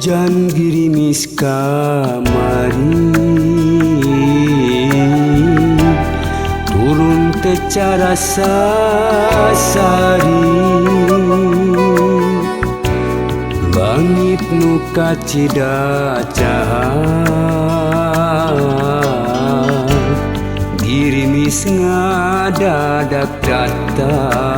hujan girimis kamari turun tecara sasari langit nu kacida cahar girimis ngadadak datang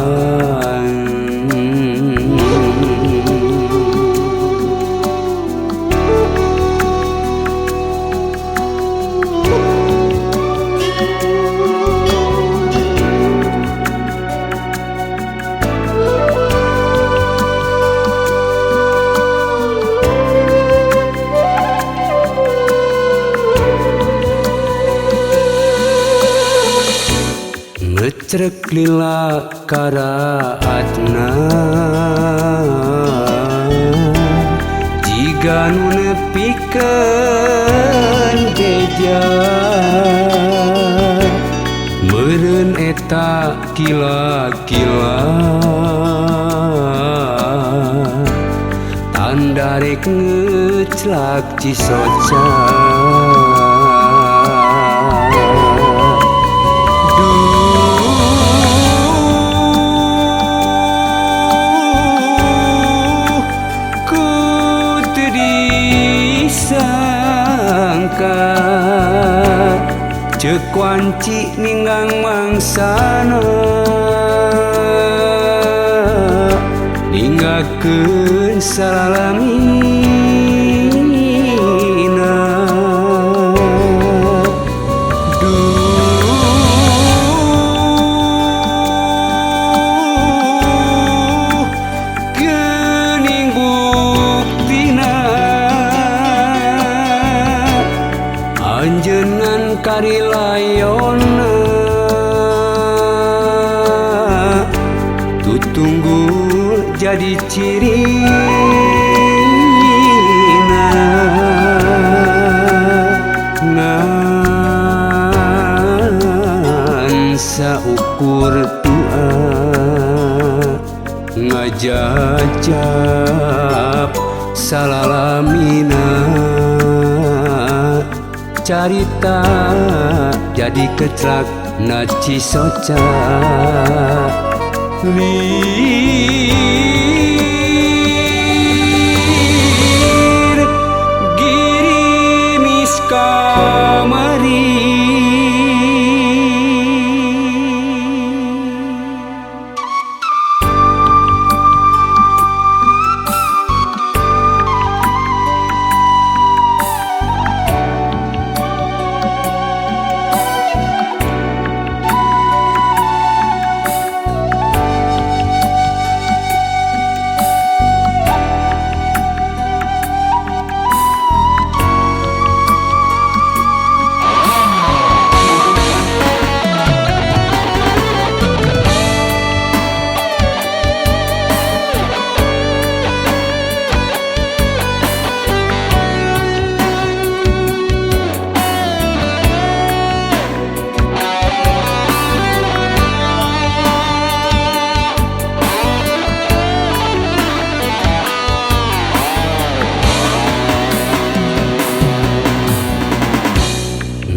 ngecrek lila karaatna jiga nu nepikeun beja meureun eta kila-kila tanda rek ngeclak Cisoca. Ceuk wanci ninggang mangsana ninggakeun salalamina geuning buktina anjeunna karilayonna tutunggul jadi cirina ngan saukur tua ngajajab salalamina carita jadi keclak na Cisoca. Lir girimis kamari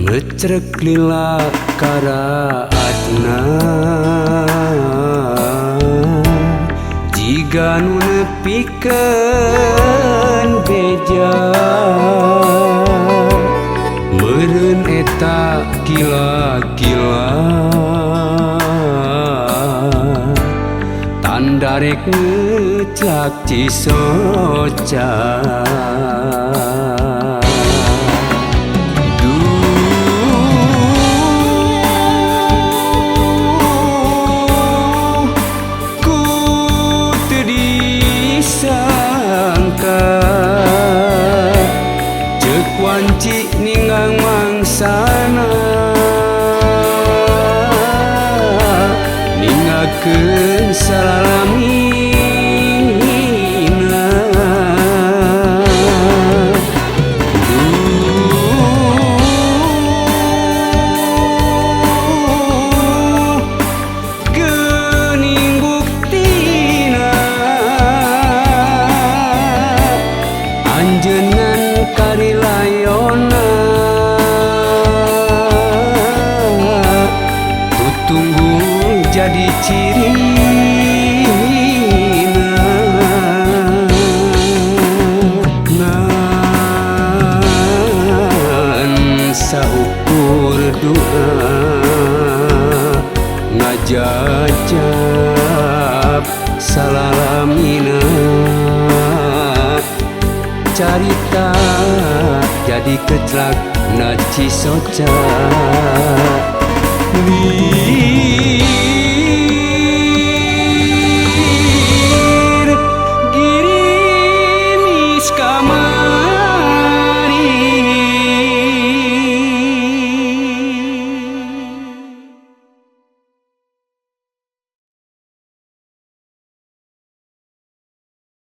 ngecrek lila karaatna jiga nu nepikeun beja meureun eta kila-kila tanda rek ngeclak Cisoca. Wanci ninggang mangsana ninggakeun salalamina Panjenengan karilayona tutunggul jadi ciri saukur doa ngajajab salalamina carita jadi ketlak naci soca